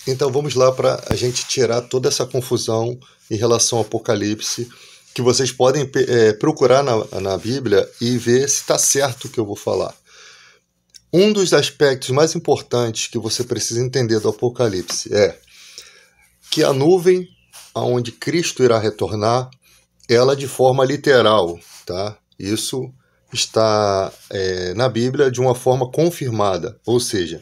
Então vamos lá para a gente tirar toda essa confusão em relação ao Apocalipse, que vocês podem procurar na Bíblia e ver se está certo o que eu vou falar. Um dos aspectos mais importantes que você precisa entender do Apocalipse é que a nuvem aonde Cristo irá retornar, ela de forma literal, tá? Isso está na Bíblia de uma forma confirmada, ou seja,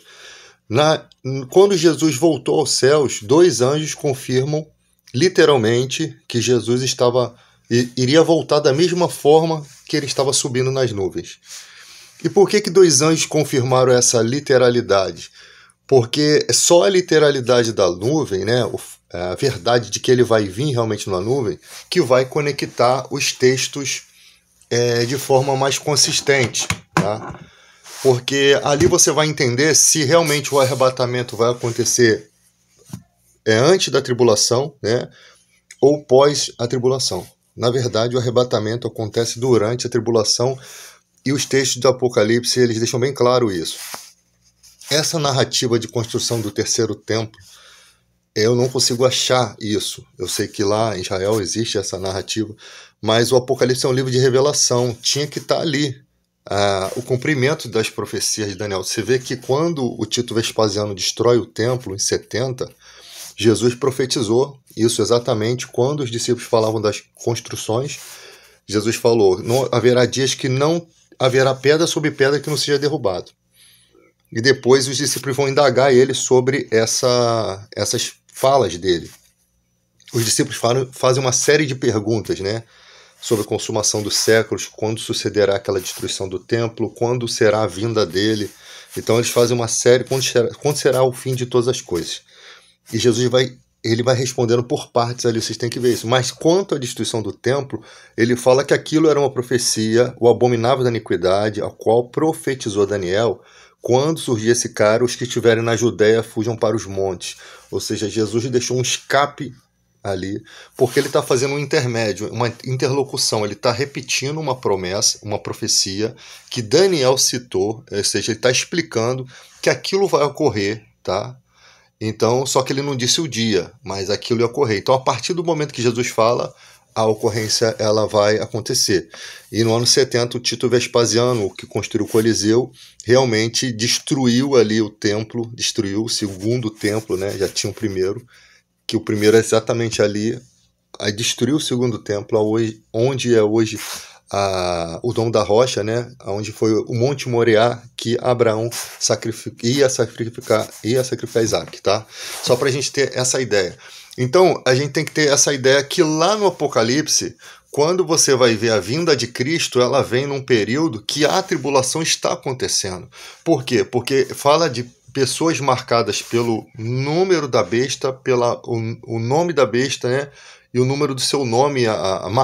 quando Jesus voltou aos céus, 2 anjos confirmam literalmente que Jesus iria voltar da mesma forma que ele estava subindo nas nuvens. E por que 2 anjos confirmaram essa literalidade? Porque é só a literalidade da nuvem, né, a verdade de que ele vai vir realmente na nuvem, que vai conectar os textos de forma mais consistente, tá? Porque ali você vai entender se realmente o arrebatamento vai acontecer antes da tribulação, né, ou pós a tribulação. Na verdade, o arrebatamento acontece durante a tribulação e os textos do Apocalipse eles deixam bem claro isso. Essa narrativa de construção do terceiro templo, eu não consigo achar isso. Eu sei que lá em Israel existe essa narrativa, mas o Apocalipse é um livro de revelação, tinha que estar ali. O cumprimento das profecias de Daniel. Você vê que quando o Tito Vespasiano destrói o templo em 70, Jesus profetizou isso exatamente quando os discípulos falavam das construções. Jesus falou, não haverá dias que não haverá pedra sobre pedra que não seja derrubado. E depois os discípulos vão indagar ele sobre essas falas dele. Os discípulos fazem uma série de perguntas, né? Sobre a consumação dos séculos, quando sucederá aquela destruição do templo, quando será a vinda dele. Então eles fazem uma série, quando será o fim de todas as coisas. E Jesus vai respondendo por partes ali, vocês têm que ver isso. Mas quanto à destruição do templo, ele fala que aquilo era uma profecia, o abominável da iniquidade, a qual profetizou Daniel, quando surgir esse cara, os que estiverem na Judéia fujam para os montes. Ou seja, Jesus deixou um escape ali, porque ele está fazendo um intermédio, uma interlocução, ele está repetindo uma promessa, uma profecia que Daniel citou, ou seja, ele está explicando que aquilo vai ocorrer, tá? Então, só que ele não disse o dia, mas aquilo ia ocorrer. Então, a partir do momento que Jesus fala, a ocorrência ela vai acontecer. E no ano 70, o Tito Vespasiano, que construiu o Coliseu, realmente destruiu ali o templo, destruiu o segundo templo, né? Já tinha o primeiro, que o primeiro é exatamente ali, aí destruiu o segundo templo, onde é hoje o Dom da Rocha, né? Onde foi o Monte Moriá que Abraão ia sacrificar Isaac, tá? Só para a gente ter essa ideia. Então, a gente tem que ter essa ideia que lá no Apocalipse, quando você vai ver a vinda de Cristo, ela vem num período que a tribulação está acontecendo. Por quê? Porque fala de pessoas marcadas pelo número da besta, o nome da besta, né? E o número do seu nome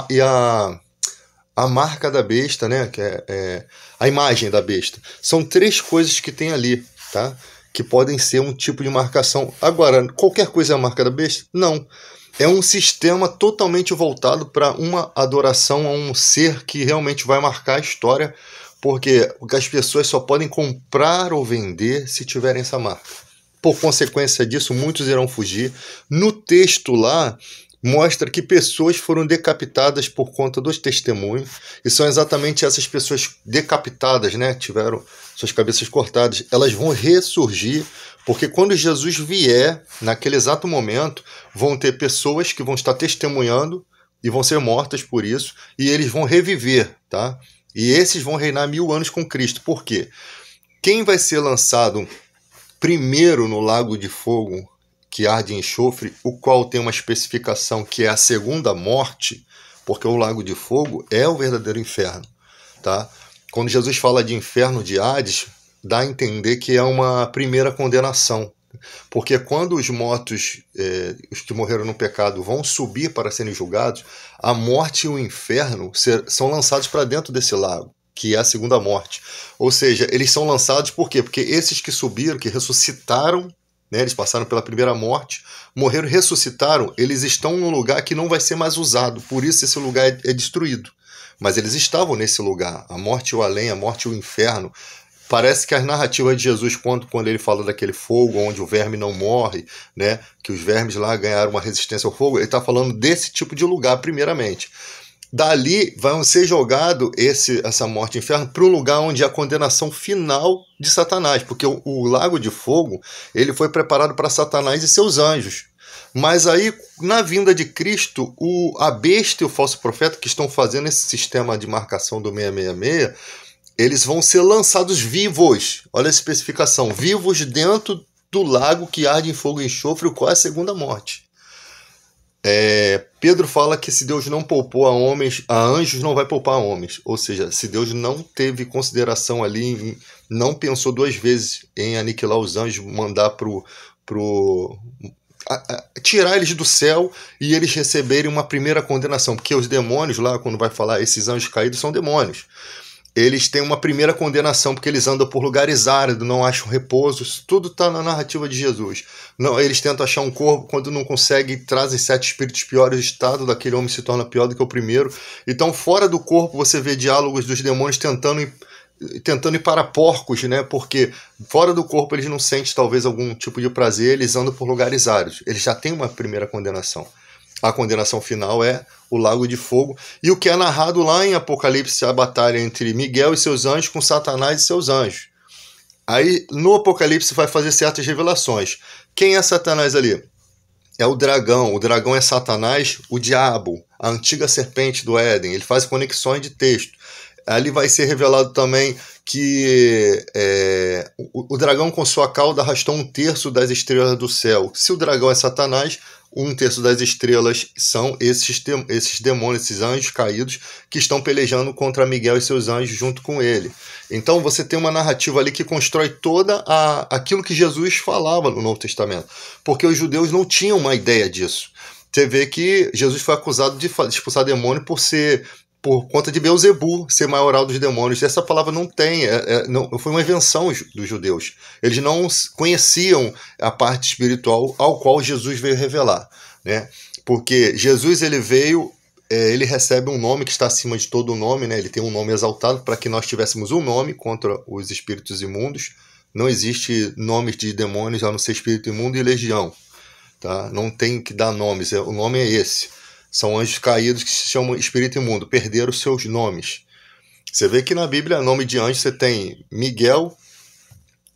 e a marca da besta, né? Que é a imagem da besta. São 3 coisas que tem ali, tá? Que podem ser um tipo de marcação. Agora, qualquer coisa é a marca da besta? Não. É um sistema totalmente voltado para uma adoração a um ser que realmente vai marcar a história, porque as pessoas só podem comprar ou vender se tiverem essa marca. Por consequência disso, muitos irão fugir. No texto lá, mostra que pessoas foram decapitadas por conta dos testemunhos, e são exatamente essas pessoas decapitadas, né, tiveram suas cabeças cortadas, elas vão ressurgir, porque quando Jesus vier, naquele exato momento, vão ter pessoas que vão estar testemunhando e vão ser mortas por isso, e eles vão reviver, tá? E esses vão reinar 1000 anos com Cristo. Por quê? Quem vai ser lançado primeiro no lago de fogo que arde em enxofre, o qual tem uma especificação que é a segunda morte, porque o lago de fogo é o verdadeiro inferno, tá? Quando Jesus fala de inferno de Hades, dá a entender que é uma primeira condenação, porque quando os mortos, os que morreram no pecado, vão subir para serem julgados, a morte e o inferno são lançados para dentro desse lago, que é a segunda morte. Ou seja, eles são lançados por quê? Porque esses que subiram, que ressuscitaram, né, eles passaram pela primeira morte, morreram e ressuscitaram, eles estão num lugar que não vai ser mais usado, por isso esse lugar é destruído. Mas eles estavam nesse lugar, a morte e o além, a morte e o inferno, Parece que as narrativas de Jesus, quando ele fala daquele fogo onde o verme não morre, né, que os vermes lá ganharam uma resistência ao fogo, ele está falando desse tipo de lugar primeiramente. Dali vai ser jogado essa morte e inferno para um lugar onde é a condenação final de Satanás, porque o lago de fogo ele foi preparado para Satanás e seus anjos. Mas aí, na vinda de Cristo, a besta e o falso profeta que estão fazendo esse sistema de marcação do 666, eles vão ser lançados vivos. Olha a especificação, vivos dentro do lago que arde em fogo e enxofre, o qual é a segunda morte. Pedro fala que se Deus não poupou a homens, a anjos não vai poupar a homens. Ou seja, se Deus não teve consideração ali, não pensou duas vezes em aniquilar os anjos, mandar tirar eles do céu e eles receberem uma primeira condenação. Porque os demônios lá, quando vai falar esses anjos caídos, são demônios. Eles têm uma primeira condenação porque eles andam por lugares áridos, não acham repouso. Isso tudo está na narrativa de Jesus. Não, eles tentam achar um corpo, quando não conseguem, trazem 7 espíritos piores, o estado daquele homem se torna pior do que o primeiro. Então, fora do corpo, você vê diálogos dos demônios tentando ir para porcos, né? Porque fora do corpo eles não sentem talvez algum tipo de prazer, eles andam por lugares áridos. Eles já têm uma primeira condenação. A condenação final é o lago de fogo. E o que é narrado lá em Apocalipse, a batalha entre Miguel e seus anjos com Satanás e seus anjos. Aí no Apocalipse vai fazer certas revelações. Quem é Satanás ali? É o dragão. O dragão é Satanás, o diabo, a antiga serpente do Éden. Ele faz conexões de texto. Ali vai ser revelado também que o dragão com sua cauda arrastou 1/3 das estrelas do céu. Se o dragão é Satanás, 1/3 das estrelas são esses demônios, esses anjos caídos que estão pelejando contra Miguel e seus anjos junto com ele. Então você tem uma narrativa ali que constrói toda aquilo que Jesus falava no Novo Testamento, porque os judeus não tinham uma ideia disso. Você vê que Jesus foi acusado de expulsar demônio por conta de Beelzebu, ser maioral dos demônios. Essa palavra não tem, não, foi uma invenção dos judeus. Eles não conheciam a parte espiritual ao qual Jesus veio revelar, né? Porque Jesus ele veio, ele recebe um nome que está acima de todo nome, né? Ele tem um nome exaltado para que nós tivéssemos um nome contra os espíritos imundos. Não existe nomes de demônios a não ser espírito imundo e legião, tá? Não tem que dar nomes, o nome é esse. São anjos caídos que se chamam espírito imundo, perderam seus nomes. Você vê que na Bíblia, nome de anjo, você tem Miguel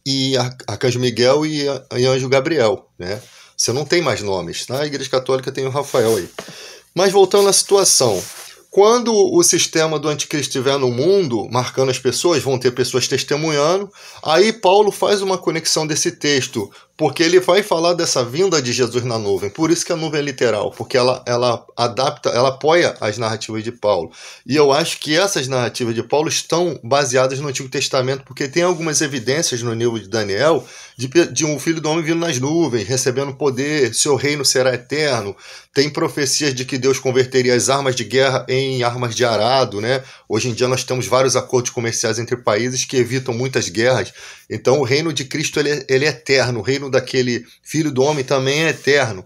e Arcanjo Miguel e Anjo Gabriel, né? Você não tem mais nomes. Na Igreja Católica tem o Rafael aí. Mas voltando à situação, quando o sistema do anticristo estiver no mundo, marcando as pessoas, vão ter pessoas testemunhando, aí Paulo faz uma conexão desse texto, porque ele vai falar dessa vinda de Jesus na nuvem. Por isso que a nuvem é literal, porque ela adapta, ela apoia as narrativas de Paulo. E eu acho que essas narrativas de Paulo estão baseadas no Antigo Testamento, porque tem algumas evidências no livro de Daniel de um filho do homem vindo nas nuvens, recebendo poder, seu reino será eterno. Tem profecias de que Deus converteria as armas de guerra em armas de arado, né? Hoje em dia nós temos vários acordos comerciais entre países que evitam muitas guerras. Então o reino de Cristo ele é eterno, o reino daquele filho do homem também é eterno.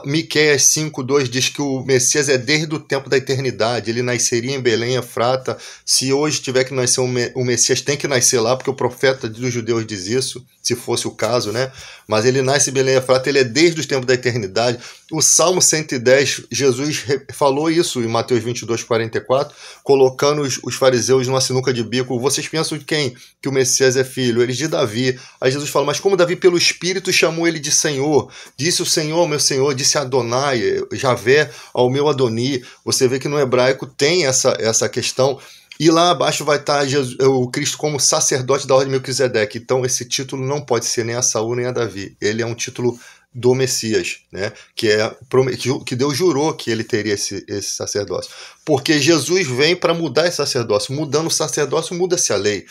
Miqueias 5:2 diz que o Messias é desde o tempo da eternidade, ele nasceria em Belém, Efrata. Se hoje tiver que nascer o Messias, tem que nascer lá, porque o profeta dos judeus diz isso, se fosse o caso, né? Mas ele nasce em Belém, Efrata, ele é desde os tempos da eternidade. O Salmo 110, Jesus falou isso em Mateus 22:44, colocando os fariseus numa sinuca de bico. Vocês pensam de quem? Que o Messias é filho? Eles de Davi. Aí Jesus fala, mas como Davi pelo Espírito chamou ele de Senhor? Disse o Senhor, meu Senhor, disse Adonai, Javé ao meu Adoni. Você vê que no hebraico tem essa questão. E lá abaixo vai estar o Cristo como sacerdote da ordem de Melquisedeque. Então esse título não pode ser nem a Saul nem a Davi. Ele é um título do Messias, né? Que Deus jurou que ele teria esse sacerdócio. Porque Jesus vem para mudar esse sacerdócio. Mudando o sacerdócio, muda-se a lei.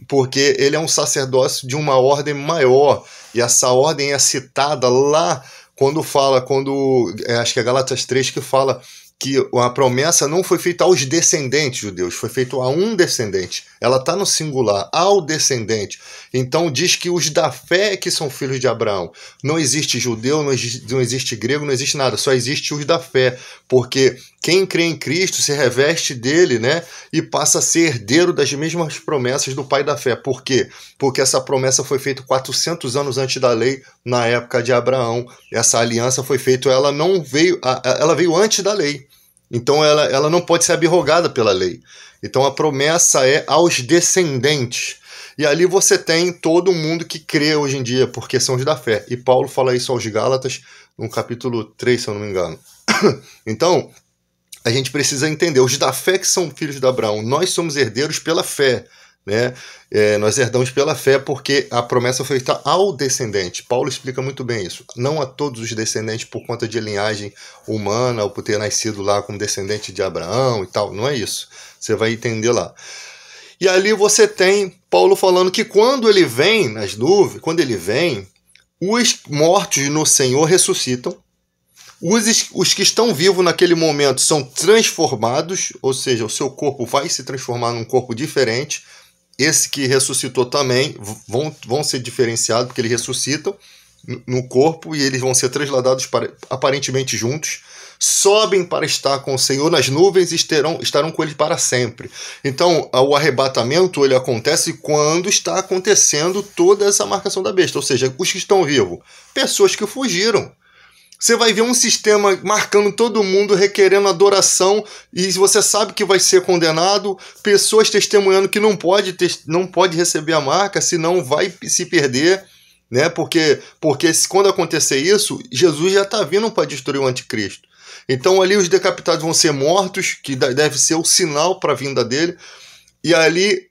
Porque ele é um sacerdócio de uma ordem maior. E essa ordem é citada lá quando acho que é Gálatas 3 que fala que a promessa não foi feita aos descendentes judeus, foi feita a um descendente. Ela está no singular, ao descendente. Então diz que os da fé que são filhos de Abraão. Não existe judeu, não existe grego, não existe nada, só existe os da fé. Porque quem crê em Cristo se reveste dele, né? E passa a ser herdeiro das mesmas promessas do pai da fé. Por quê? Porque essa promessa foi feita 400 anos antes da lei, na época de Abraão. Essa aliança foi feita, ela veio antes da lei. Então ela não pode ser abrogada pela lei. Então a promessa é aos descendentes. E ali você tem todo mundo que crê hoje em dia, porque são os da fé. E Paulo fala isso aos Gálatas, no capítulo 3, se eu não me engano. Então, a gente precisa entender, os da fé que são filhos de Abraão, nós somos herdeiros pela fé. Né? Nós herdamos pela fé porque a promessa foi feita ao descendente. Paulo explica muito bem isso. Não a todos os descendentes por conta de linhagem humana ou por ter nascido lá como descendente de Abraão e tal. Não é isso. Você vai entender lá. E ali você tem Paulo falando que quando ele vem nas nuvens, quando ele vem, os mortos no Senhor ressuscitam. Os que estão vivos naquele momento são transformados, ou seja, o seu corpo vai se transformar num corpo diferente. Esse que ressuscitou também vão ser diferenciados, porque eles ressuscitam no corpo e eles vão ser transladados aparentemente juntos, sobem para estar com o Senhor nas nuvens e estarão com ele para sempre. Então, o arrebatamento ele acontece quando está acontecendo toda essa marcação da besta, ou seja, os que estão vivos, pessoas que fugiram. Você vai ver um sistema marcando todo mundo, requerendo adoração, e você sabe que vai ser condenado, pessoas testemunhando que não pode receber a marca, senão vai se perder, né? Porque quando acontecer isso, Jesus já está vindo para destruir o anticristo. Então ali os decapitados vão ser mortos, que deve ser o sinal para a vinda dele, e ali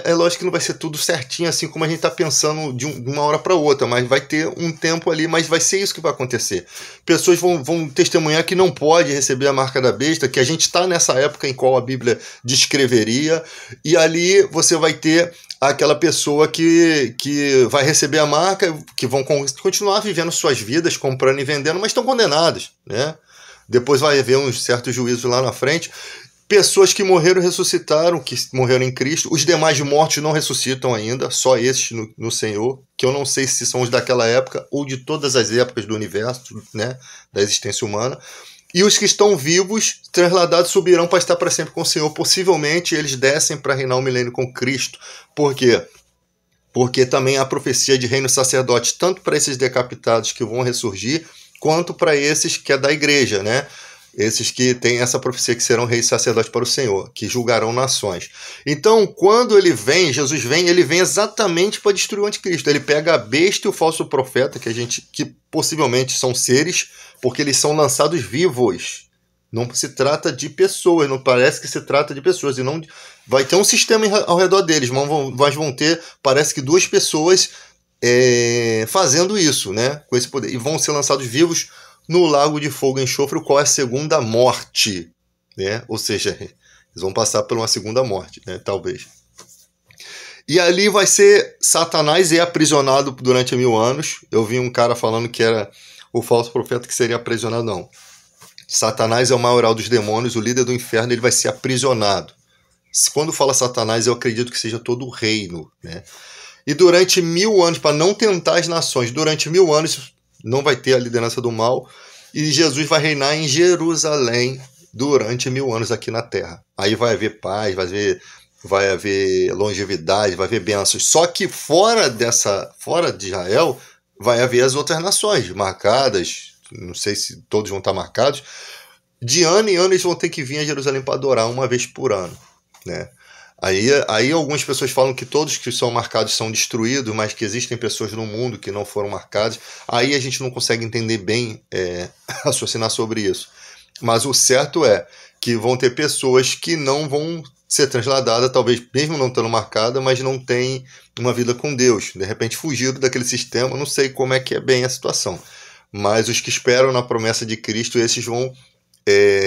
é lógico que não vai ser tudo certinho assim como a gente está pensando de uma hora para outra, mas vai ter um tempo ali, mas vai ser isso que vai acontecer. Pessoas vão testemunhar que não pode receber a marca da besta, que a gente está nessa época em qual a Bíblia descreveria, e ali você vai ter aquela pessoa que vai receber a marca, que vão continuar vivendo suas vidas, comprando e vendendo, mas estão condenados, né? Depois vai haver uns certos juízos lá na frente. Pessoas que morreram e ressuscitaram, que morreram em Cristo. Os demais mortos não ressuscitam ainda, só esses no Senhor, que eu não sei se são os daquela época ou de todas as épocas do universo, né, da existência humana. E os que estão vivos, transladados, subirão para estar para sempre com o Senhor. Possivelmente eles descem para reinar o milênio com Cristo. Por quê? Porque também há profecia de reino sacerdote, tanto para esses decapitados que vão ressurgir, quanto para esses que é da igreja, né? Esses que têm essa profecia que serão reis e sacerdotes para o Senhor, que julgarão nações. Então, quando ele vem, Jesus vem, ele vem exatamente para destruir o anticristo. Ele pega a besta e o falso profeta, que possivelmente são seres, porque eles são lançados vivos. Não se trata de pessoas, não parece que se trata de pessoas. E não vai ter um sistema ao redor deles, mas vão ter, parece que 2 pessoas fazendo isso, né? Com esse poder. E vão ser lançados vivos no lago de fogo e enxofre, o qual é a segunda morte, né? Ou seja, eles vão passar por uma segunda morte, né? Talvez. E ali vai ser Satanás aprisionado durante 1000 anos. Eu vi um cara falando que era o falso profeta que seria aprisionado. Não. Satanás é o maioral dos demônios, o líder do inferno, ele vai ser aprisionado. Quando fala Satanás, eu acredito que seja todo o reino, né? E durante 1000 anos, para não tentar as nações, durante 1000 anos não vai ter a liderança do mal, e Jesus vai reinar em Jerusalém durante 1000 anos aqui na terra. Aí vai haver paz, vai haver longevidade, vai haver bênçãos. Só que fora de Israel, vai haver as outras nações marcadas, não sei se todos vão estar marcados, de ano em ano eles vão ter que vir a Jerusalém para adorar uma vez por ano, né? Aí algumas pessoas falam que todos que são marcados são destruídos, mas que existem pessoas no mundo que não foram marcadas. Aí a gente não consegue entender bem, raciocinar sobre isso. Mas o certo é que vão ter pessoas que não vão ser transladadas, talvez mesmo não estando marcadas, mas não têm uma vida com Deus. De repente fugiram daquele sistema, não sei como é que é bem a situação. Mas os que esperam na promessa de Cristo, esses vão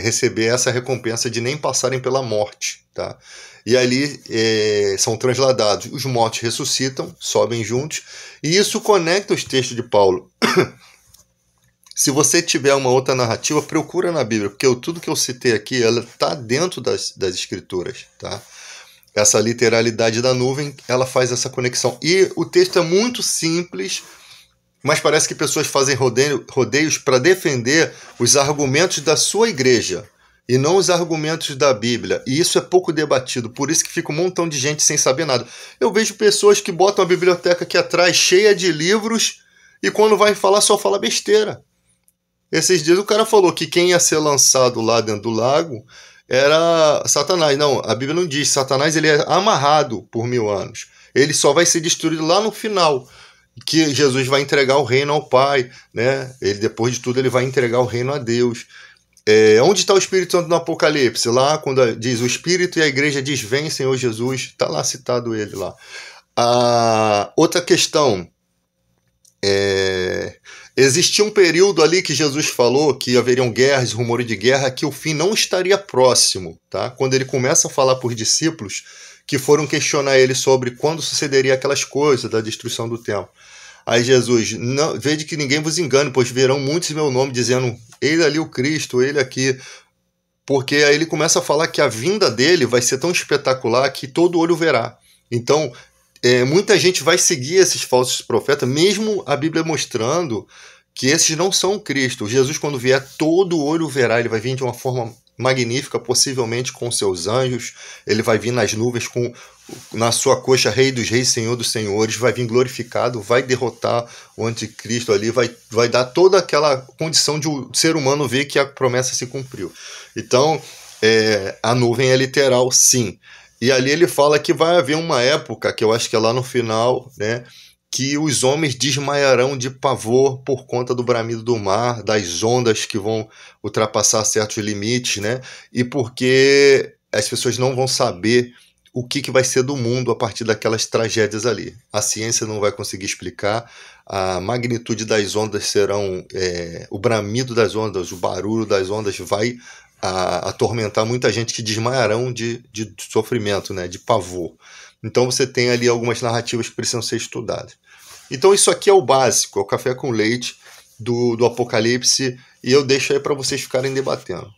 receber essa recompensa de nem passarem pela morte, tá? E ali são transladados. Os mortos ressuscitam, sobem juntos, e isso conecta os textos de Paulo. Se você tiver uma outra narrativa, procura na Bíblia, porque tudo que eu citei aqui, ela está dentro das escrituras, tá? Essa literalidade da nuvem, ela faz essa conexão. E o texto é muito simples, mas parece que pessoas fazem rodeios para defender os argumentos da sua igreja e não os argumentos da Bíblia. E isso é pouco debatido, por isso que fica um montão de gente sem saber nada. Eu vejo pessoas que botam a biblioteca aqui atrás cheia de livros e quando vai falar só fala besteira. Esses dias o cara falou que quem ia ser lançado lá dentro do lago era Satanás. Não, a Bíblia não diz. Satanás ele é amarrado por 1000 anos. Ele só vai ser destruído lá no final, que Jesus vai entregar o reino ao Pai, né? Ele, depois de tudo, ele vai entregar o reino a Deus. Onde está o Espírito Santo no Apocalipse? Lá, quando diz o Espírito e a igreja diz, vem, Senhor Jesus, está lá citado ele lá. Outra questão, existia um período ali que Jesus falou que haveriam guerras, rumores de guerra, que o fim não estaria próximo, tá? Quando ele começa a falar para os discípulos que foram questionar ele sobre quando sucederia aquelas coisas da destruição do templo. Aí Jesus, não, vede que ninguém vos engane, pois verão muitos em meu nome dizendo, ele ali o Cristo, ele aqui. Porque aí ele começa a falar que a vinda dele vai ser tão espetacular que todo olho verá. Então, muita gente vai seguir esses falsos profetas, mesmo a Bíblia mostrando que esses não são Cristo. Jesus, quando vier, todo olho verá, ele vai vir de uma forma magnífica, possivelmente com seus anjos, ele vai vir nas nuvens na sua coxa, Rei dos Reis, Senhor dos Senhores, vai vir glorificado, vai derrotar o anticristo ali, vai dar toda aquela condição de o ser humano ver que a promessa se cumpriu. Então, a nuvem é literal, sim. E ali ele fala que vai haver uma época, que eu acho que é lá no final, né, que os homens desmaiarão de pavor por conta do bramido do mar, das ondas que vão ultrapassar certos limites, né? E porque as pessoas não vão saber o que vai ser do mundo a partir daquelas tragédias ali. A ciência não vai conseguir explicar, a magnitude das ondas serão... o bramido das ondas, o barulho das ondas vai atormentar muita gente que desmaiarão de sofrimento, né? De pavor. Então você tem ali algumas narrativas que precisam ser estudadas. Então isso aqui é o básico, é o café com leite do Apocalipse, e eu deixo aí para vocês ficarem debatendo.